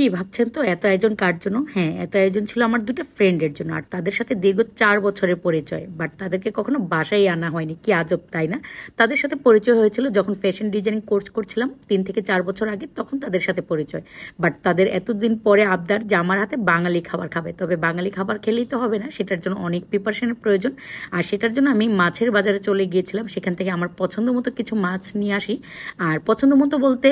কি ভাবছেন তো এত আয়োজন কার জন্য? হ্যাঁ, এত আয়োজন ছিল আমার দুটো ফ্রেন্ডের জন্য, আর তাদের সাথে দীর্ঘ 4 বছরের পরিচয়, বাট তাদেরকে কখনো বাসায় আনা হয়নি। কি আজব তাই না? তাদের সাথে পরিচয় হয়েছিল যখন ফ্যাশন ডিজাইনিং কোর্স করছিলাম 3 থেকে 4 বছর আগে, তখন তাদের সাথে পরিচয়। বাট তাদের এতদিন পরে আবদার যে আমার হাতে বাঙালি খাবার খাবে। তবে বাঙালি খাবার খেলেই তো হবে না, সেটার জন্য অনেক প্রিপারেশনের প্রয়োজন। আর সেটার জন্য আমি মাছের বাজারে চলে গিয়েছিলাম, সেখান থেকে আমার পছন্দ মতো কিছু মাছ নিয়ে আসি। আর পছন্দ মতো বলতে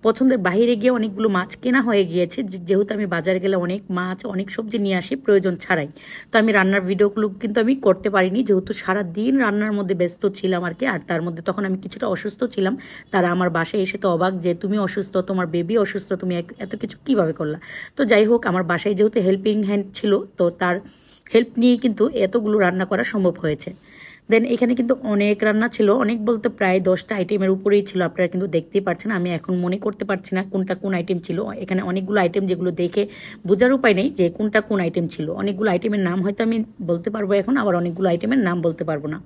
পছন্দের বাইরে গিয়ে অনেকগুলো মাছ কেনা হয়ে গিয়েছে, যেহেতু আমি বাজারে গেলে অনেক মাছ অনেক সবজি নিয়ে আসি প্রয়োজন ছাড়াই। তো আমি রান্নার ভিডিওগুলো কিন্তু আমি করতে পারিনি, যেহেতু সারা দিন রান্নার মধ্যে ব্যস্ত ছিলাম আর কি। আর তার মধ্যে তখন আমি কিছুটা অসুস্থ ছিলাম। তারা আমার বাসায় এসে তো অবাক যে তুমি অসুস্থ, তোমার বেবি অসুস্থ, তুমি এত কিছু কিভাবে করলা। তো যাই হোক, আমার বাসায় যেহেতু হেল্পিং হ্যান্ড ছিল, তো তার হেল্প নিয়েই কিন্তু এতগুলো রান্না করা সম্ভব হয়েছে। দেন এখানে কিন্তু অনেক রান্না ছিল, অনেক বলতে প্রায় 10টা আইটেমের উপরেই ছিল। আপনারা কিন্তু দেখতেই পাচ্ছেন, আমি এখন মনে করতে পারছি না কোনটা কোন আইটেম ছিল। এখানে অনেকগুলো আইটেম যেগুলো দেখে বোঝার উপায় নেই যে কোনটা কোন আইটেম ছিল। অনেকগুলো আইটেমের নাম হয়তো আমি বলতে পারবো এখন, আবার অনেকগুলো আইটেমের নাম বলতে পারবো না।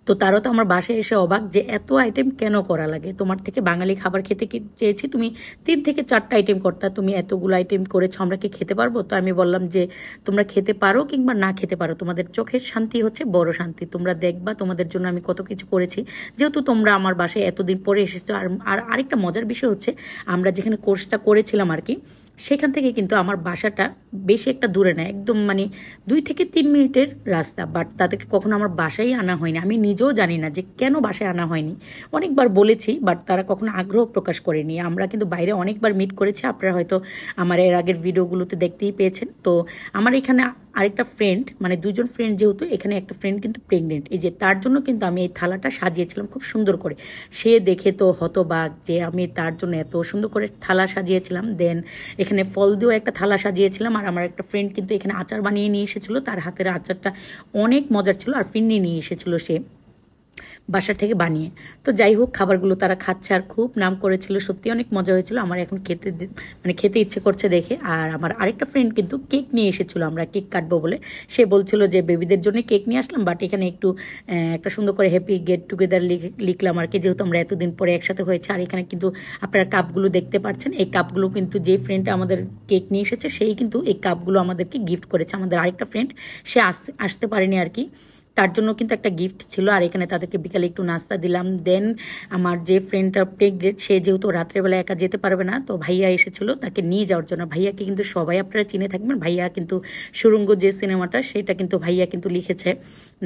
তো তারাও তো আমার বাসায় এসে অবাক যে এত আইটেম কেন করা লাগে, তোমার থেকে বাঙালি খাবার খেতে চেয়েছি, তুমি 3 থেকে 4টা আইটেম করতা, তুমি এতগুলো আইটেম করেছো, আমরা কি খেতে পারবো? তো আমি বললাম যে তোমরা খেতে পারো কিংবা না খেতে পারো, তোমাদের চোখের শান্তি হচ্ছে বড় শান্তি। তোমরা দেখবা তোমাদের জন্য আমি কত কিছু করেছি, যেহেতু তোমরা আমার বাসায় এতদিন পরে এসেছো। আর আরেকটা মজার বিষয় হচ্ছে, আমরা যেখানে কোর্সটা করেছিলাম আর কি, সেখান থেকে কিন্তু আমার বাসাটা বেশি একটা দূরে না, একদম মানে 2 থেকে 3 মিনিটের রাস্তা। বাট তাদেরকে কখনো আমার বাসায় আনা হয়নি। আমি নিজেও জানি না যে কেন বাসায় আনা হয়নি। অনেকবার বলেছি, বাট তারা কখনো আগ্রহ প্রকাশ করেনি। আমরা কিন্তু বাইরে অনেকবার মিট করেছি, আপনারা হয়তো আমার এর আগের ভিডিওগুলোতে দেখতেই পেয়েছেন। তো আমার এখানে আরেকটা ফ্রেন্ড, মানে 2জন ফ্রেন্ড, যেহেতু এখানে একটা ফ্রেন্ড কিন্তু প্রেগনেন্ট, এই যে তার জন্য কিন্তু আমি এই থালাটা সাজিয়েছিলাম খুব সুন্দর করে। সে দেখে তো হতবাক যে আমি তার জন্য এত সুন্দর করে থালা সাজিয়েছিলাম। দেন এখানে ফল দিয়েও একটা থালা সাজিয়েছিলাম। আর আমার একটা ফ্রেন্ড কিন্তু এখানে আচার বানিয়ে নিয়ে এসেছিলো, তার হাতের আচারটা অনেক মজার ছিল। আর ফিরনি নিয়ে এসেছিলো সে বাসা থেকে বানিয়ে। তো যাই হোক, খাবারগুলো তারা খাচ্ছে আর খুব নাম করেছিল, সত্যি অনেক মজা হয়েছিল। আমার এখন খেতে ইচ্ছে করছে দেখে। আর আমার আরেকটা ফ্রেন্ড কিন্তু কেক নিয়ে এসেছিল, আমরা কেক কাটবো বলে। সে বলছিল যে বেবিদের জন্য কেক নিয়ে আসলাম, বাট এখানে একটু একটা সুন্দর করে হ্যাপি গেট টুগেদার লিখলাম আর কি, যেহেতু আমরা এতদিন পরে একসাথে হয়েছে। আর এখানে কিন্তু আপনারা কাপগুলো দেখতে পাচ্ছেন, এই কাপগুলো কিন্তু যে ফ্রেন্ড আমাদের কেক নিয়ে এসেছে সেই কিন্তু এই কাপগুলো আমাদেরকে গিফট করেছে। আমাদের আরেকটা ফ্রেন্ড, সে আসতে পারেনি আর কি, তার জন্য কিন্তু একটা গিফট ছিল। আর এখানে তাদেরকে বিকালে একটু নাস্তা দিলাম। দেন আমার যে ফ্রেন্ডটা প্রেগনেন্ট, সে যেহেতু রাত্রেবেলা একা যেতে পারবে না, তো ভাইয়া এসেছিল তাকে নিয়ে যাওয়ার জন্য। ভাইয়াকে কিন্তু সবাই আপনারা চিনে থাকবেন, ভাইয়া কিন্তু সুড়ঙ্গ যে সিনেমাটা, সেটা কিন্তু ভাইয়া কিন্তু লিখেছে,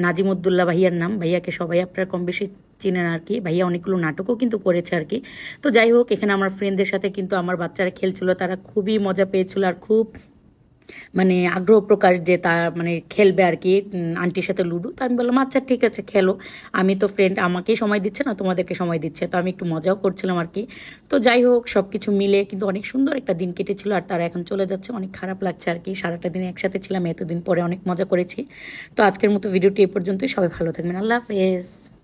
নাজিমুদ্দৌলা ভাইয়ার নাম। ভাইয়াকে সবাই আপনারা কম বেশি চিনেন আর কি। ভাইয়া অনেকগুলো নাটকও কিন্তু করেছে আর কি। তো যাই হোক, এখানে আমার ফ্রেন্ডদের সাথে কিন্তু আমার বাচ্চারা খেলছিল, তারা খুবই মজা পেয়েছিল আর খুব মানে আগ্রহ প্রকাশ যে তার মানে খেলবে আর কি আন্টির সাথে লুডো। তো আমি বললাম আচ্ছা ঠিক আছে খেলো, আমি তো ফ্রেন্ড, আমাকেই সময় দিচ্ছে না, তোমাদেরকে সময় দিচ্ছে। তো আমি একটু মজাও করছিলাম আর কি। তো যাই হোক, সব কিছু মিলে কিন্তু অনেক সুন্দর একটা দিন কেটেছিল। আর তারা এখন চলে যাচ্ছে, অনেক খারাপ লাগছে আর কি। সারাটা দিন একসাথে ছিলাম, এতদিন পরে অনেক মজা করেছি। তো আজকের মতো ভিডিওটি এ পর্যন্তই। সবাই ভালো থাকবেন, আল্লাহ হাফেজ।